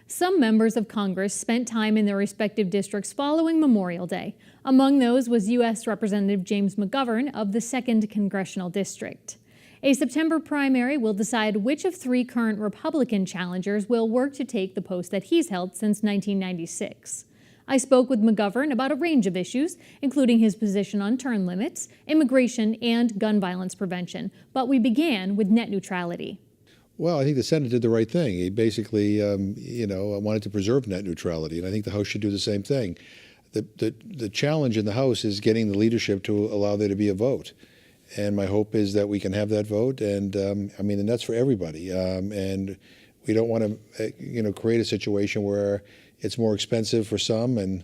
Some members of Congress spent time in their respective districts following Memorial Day. Among those was U.S. Representative James McGovern of the 2nd Congressional District. A September primary will decide which of 3 current Republican challengers will work to take the post that he's held since 1996. I spoke with McGovern about a range of issues, including his position on term limits, immigration, and gun violence prevention. But we began with net neutrality. Well, I think the Senate did the right thing. He basically, wanted to preserve net neutrality, and I think the House should do the same thing. The challenge in the House is getting the leadership to allow there to be a vote. And my hope is that we can have that vote, and and that's for everybody. And we don't want to, create a situation where it's more expensive for some and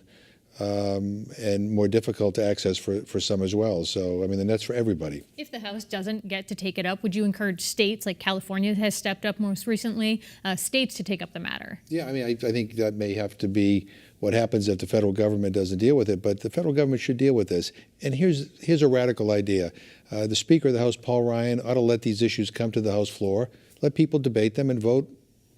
more difficult to access for some as well. So, and that's for everybody. If the House doesn't get to take it up, would you encourage states, like California has stepped up most recently, states to take up the matter? Yeah, I think that may have to be what happens if the federal government doesn't deal with it, but the federal government should deal with this. And here's a radical idea. The Speaker of the House, Paul Ryan, ought to let these issues come to the House floor, let people debate them and vote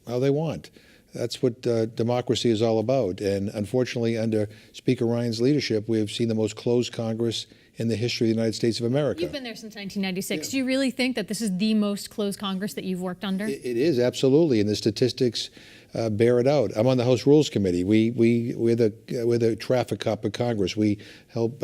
how they want. That's what democracy is all about. And unfortunately, under Speaker Ryan's leadership, we have seen the most closed Congress in the history of the United States of America. You've been there since 1996. Yeah. Do you really think that this is the most closed Congress that you've worked under? It is, absolutely, and the statistics bear it out. I'm on the House Rules Committee. We're the traffic cop of Congress. We help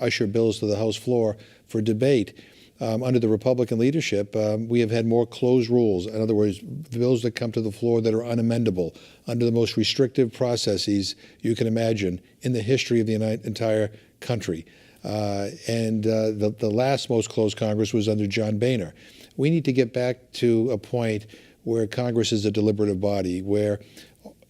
usher bills to the House floor for debate. Under the Republican leadership, we have had more closed rules. In other words, bills that come to the floor that are unamendable under the most restrictive processes you can imagine in the history of the entire country. The last most closed Congress was under John Boehner. We need to get back to a point where Congress is a deliberative body, where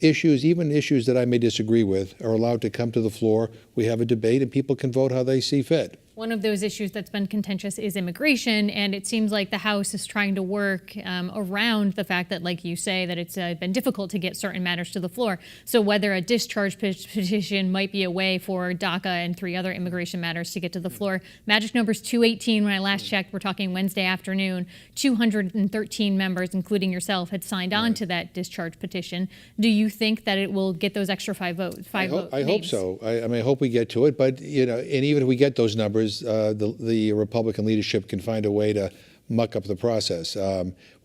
even issues that I may disagree with are allowed to come to the floor. We have a debate and people can vote how they see fit. One of those issues that's been contentious is immigration, and it seems like the House is trying to work around the fact that, like you say, that it's been difficult to get certain matters to the floor. So whether a discharge petition might be a way for DACA and 3 other immigration matters to get to the floor. Magic number's 218. When I last checked, we're talking Wednesday afternoon, 213 members, including yourself, had signed on to that discharge petition. Do you think that it will get those extra 5 votes? I hope so. I hope we get to it. But, and even if we get those numbers, the Republican leadership can find a way to muck up the process,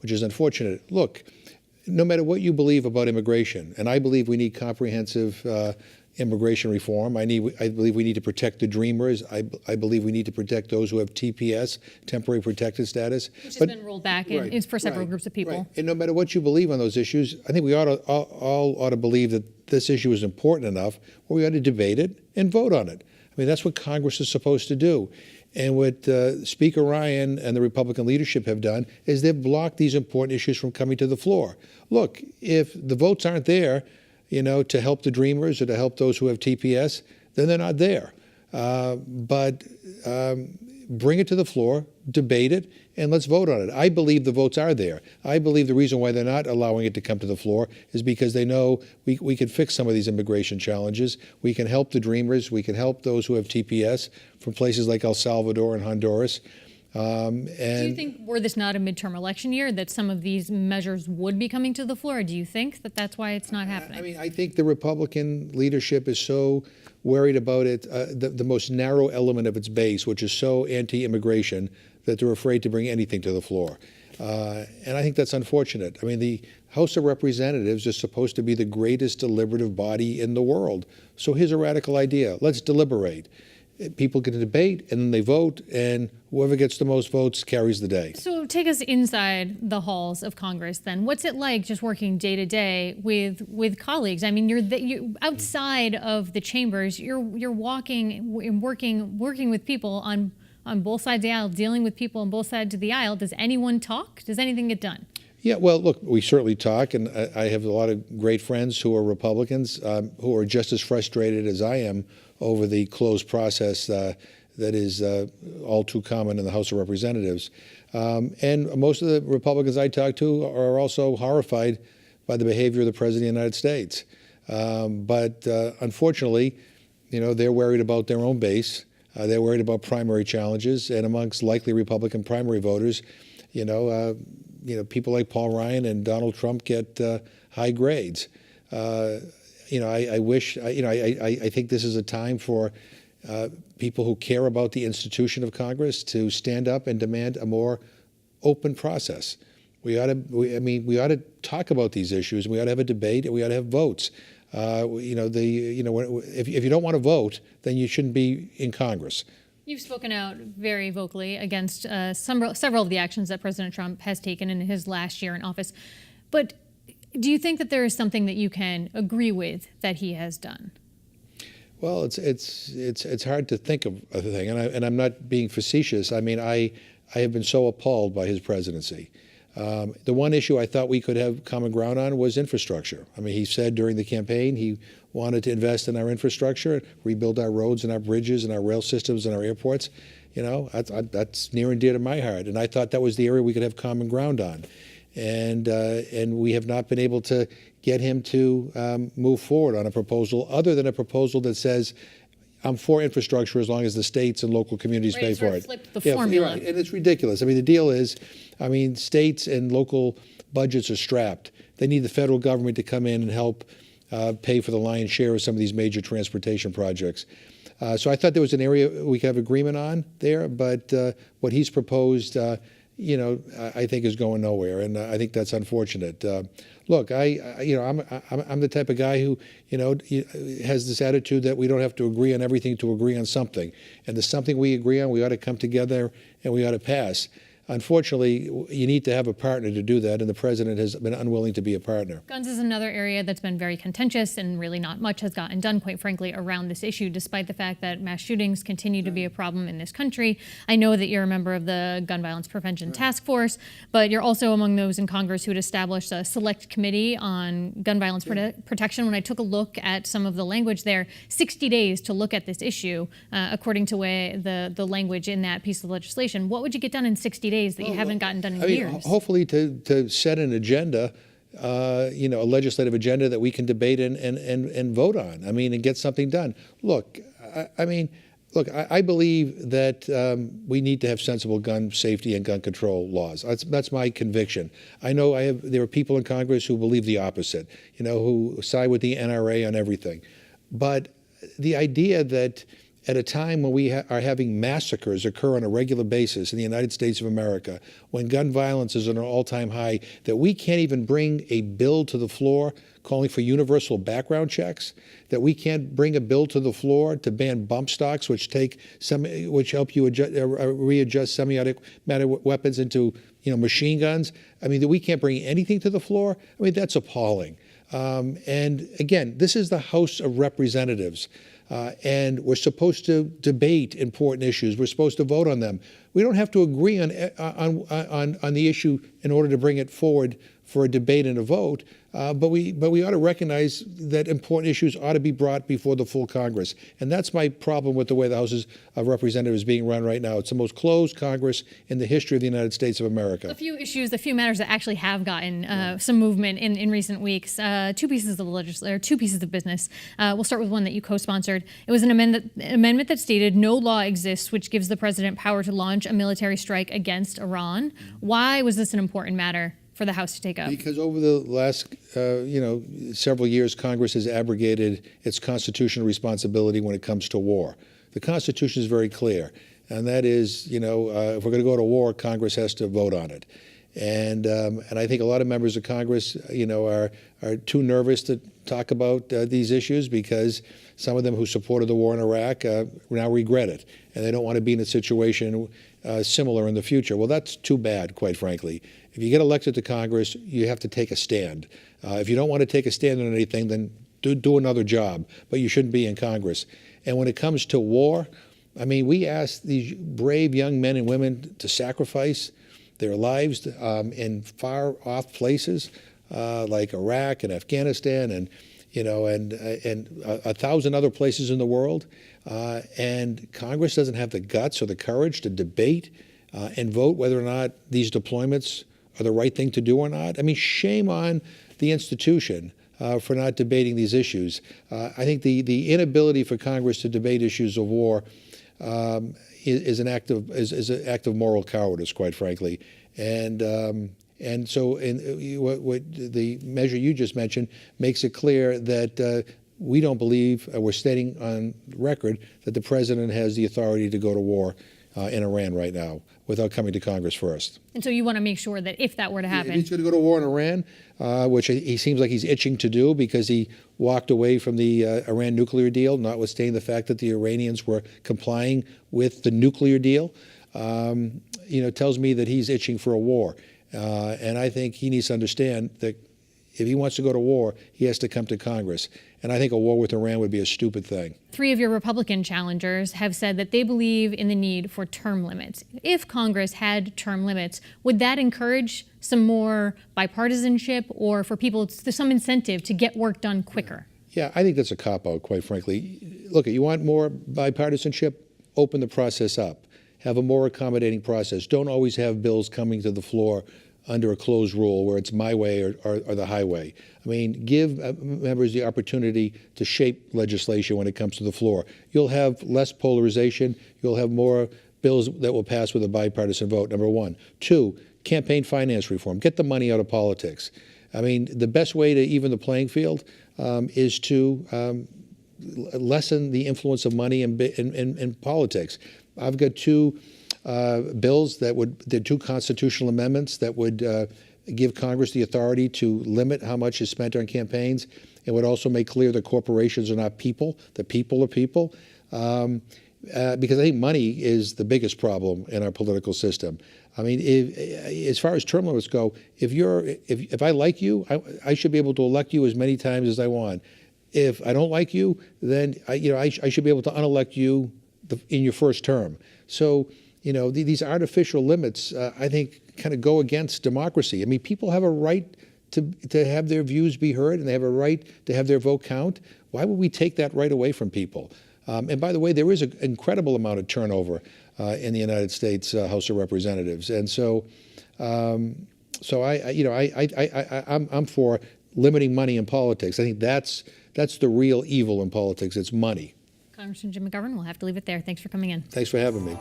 which is unfortunate. Look, no matter what you believe about immigration, and I believe we need comprehensive immigration reform. I believe we need to protect the dreamers. I believe we need to protect those who have TPS, temporary protected status. Which has been rolled back for several groups of people. Right. And no matter what you believe on those issues, I think we all ought to believe that this issue is important enough where we ought to debate it and vote on it. That's what Congress is supposed to do. And what Speaker Ryan and the Republican leadership have done is they've blocked these important issues from coming to the floor. Look, if the votes aren't there, to help the dreamers or to help those who have TPS, then they're not there. But bring it to the floor, debate it, and let's vote on it. I believe the votes are there. I believe the reason why they're not allowing it to come to the floor is because they know we can fix some of these immigration challenges. We can help the dreamers. We can help those who have TPS from places like El Salvador and Honduras. Do you think, were this not a midterm election year, that some of these measures would be coming to the floor? Or do you think that that's why it's not happening? I think the Republican leadership is so worried about it, the most narrow element of its base, which is so anti-immigration, that they're afraid to bring anything to the floor. And I think that's unfortunate. The House of Representatives is supposed to be the greatest deliberative body in the world. So here's a radical idea. Let's deliberate. People get to debate, and then they vote, and whoever gets the most votes carries the day. So take us inside the halls of Congress then. What's it like just working day to day with colleagues? You're outside of the chambers. You're walking and working with people on both sides of the aisle, dealing with people on both sides of the aisle. Does anyone talk? Does anything get done? Yeah, well, look, we certainly talk, and I have a lot of great friends who are Republicans who are just as frustrated as I am over the closed process that is all too common in the House of Representatives. And most of the Republicans I talk to are also horrified by the behavior of the President of the United States. But unfortunately, they're worried about their own base. They're worried about primary challenges, and amongst likely Republican primary voters, people like Paul Ryan and Donald Trump get high grades. I wish, I think this is a time for people who care about the institution of Congress to stand up and demand a more open process. We ought to talk about these issues. We ought to have a debate, and we ought to have votes. If you don't want to vote, then you shouldn't be in Congress. You've spoken out very vocally against several of the actions that President Trump has taken in his last year in office. But do you think that there is something that you can agree with that he has done? Well, it's hard to think of a thing, and I'm not being facetious. I mean, I have been so appalled by his presidency. The one issue I thought we could have common ground on was infrastructure. I mean, he said during the campaign he wanted to invest in our infrastructure, rebuild our roads and our bridges and our rail systems and our airports. That's near and dear to my heart, and I thought that was the area we could have common ground on. And we have not been able to get him to move forward on a proposal other than a proposal that says, I'm for infrastructure as long as the states and local communities pay for it. Flip the formula. Right. And it's ridiculous. I mean, the deal is, states and local budgets are strapped. They need the federal government to come in and help pay for the lion's share of some of these major transportation projects. So I thought there was an area we could have agreement on there, but what he's proposed, I think is going nowhere, and I think that's unfortunate. Look, I'm the type of guy who, has this attitude that we don't have to agree on everything to agree on something, and the something we agree on, we ought to come together and we ought to pass. Unfortunately, you need to have a partner to do that, and the president has been unwilling to be a partner. Guns is another area that's been very contentious, and really not much has gotten done, quite frankly, around this issue, despite the fact that mass shootings continue to be a problem in this country. I know that you're a member of the Gun Violence Prevention Task Force, but you're also among those in Congress who had established a select committee on gun violence protection. When I took a look at some of the language there, 60 days to look at this issue, according to the language in that piece of legislation. What would you get done in 60 days that you haven't gotten done in years? Hopefully to set an agenda, a legislative agenda that we can debate and vote on. And get something done. Look, I believe that we need to have sensible gun safety and gun control laws. That's my conviction. I know there are people in Congress who believe the opposite, who side with the NRA on everything. But the idea that at a time when we are having massacres occur on a regular basis in the United States of America, when gun violence is at an all-time high, that we can't even bring a bill to the floor calling for universal background checks, that we can't bring a bill to the floor to ban bump stocks, which help you readjust semi-automatic weapons into machine guns. That we can't bring anything to the floor. That's appalling. And again, this is the House of Representatives. And we're supposed to debate important issues. We're supposed to vote on them. We don't have to agree on the issue in order to bring it forward for a debate and a vote. But we ought to recognize that important issues ought to be brought before the full Congress. And that's my problem with the way the House of Representatives is being run right now. It's the most closed Congress in the history of the United States of America. A few issues, a few matters that actually have gotten some movement in recent weeks. Two pieces of business. We'll start with one that you co-sponsored. It was an amendment that stated no law exists which gives the president power to launch a military strike against Iran. Why was this an important matter for the House to take up? Because over the last, several years, Congress has abrogated its constitutional responsibility when it comes to war. The Constitution is very clear, and that is, if we're going to go to war, Congress has to vote on it. And I think a lot of members of Congress, are too nervous to talk about these issues because some of them who supported the war in Iraq now regret it, and they don't want to be in a situation similar in the future. Well, that's too bad, quite frankly. If you get elected to Congress, you have to take a stand. If you don't want to take a stand on anything, then do another job, but you shouldn't be in Congress. And when it comes to war, we ask these brave young men and women to sacrifice their lives in far-off places like Iraq and Afghanistan and 1,000 other places in the world. And Congress doesn't have the guts or the courage to debate and vote whether or not these deployments are the right thing to do or not. Shame on the institution for not debating these issues. I think the inability for Congress to debate issues of war is an act of moral cowardice, quite frankly. And And so what the measure you just mentioned makes it clear that we don't believe, we're stating on record, that the president has the authority to go to war in Iran right now without coming to Congress first. And so you want to make sure that if that were to happen... If he's going to go to war in Iran, which he seems like he's itching to do because he walked away from the Iran nuclear deal, notwithstanding the fact that the Iranians were complying with the nuclear deal, tells me that he's itching for a war. And I think he needs to understand that if he wants to go to war, he has to come to Congress. And I think a war with Iran would be a stupid thing. 3 of your Republican challengers have said that they believe in the need for term limits. If Congress had term limits, would that encourage some more bipartisanship or for people some incentive to get work done quicker? Yeah, I think that's a cop-out, quite frankly. Look, you want more bipartisanship? Open the process up. Have a more accommodating process. Don't always have bills coming to the floor under a closed rule where it's my way or the highway. I mean, give members the opportunity to shape legislation when it comes to the floor. You'll have less polarization. You'll have more bills that will pass with a bipartisan vote, number one. 2, campaign finance reform. Get the money out of politics. I mean, the best way to even the playing field is to lessen the influence of money in politics. I've got 2 bills they're 2 constitutional amendments that would give Congress the authority to limit how much is spent on campaigns. It would also make clear that corporations are not people, that people are people. Because I think money is the biggest problem in our political system. I mean, as far as term limits go, if I like you, I should be able to elect you as many times as I want. If I don't like you, then I should be able to unelect you in your first term. So, these artificial limits, I think, kind of go against democracy. I mean, people have a right to have their views be heard, and they have a right to have their vote count. Why would we take that right away from people? And by the way, there is an incredible amount of turnover in the United States House of Representatives, and so, I'm for limiting money in politics. I think that's the real evil in politics. It's money. Congressman Jim McGovern, we'll have to leave it there. Thanks for coming in. Thanks for having me.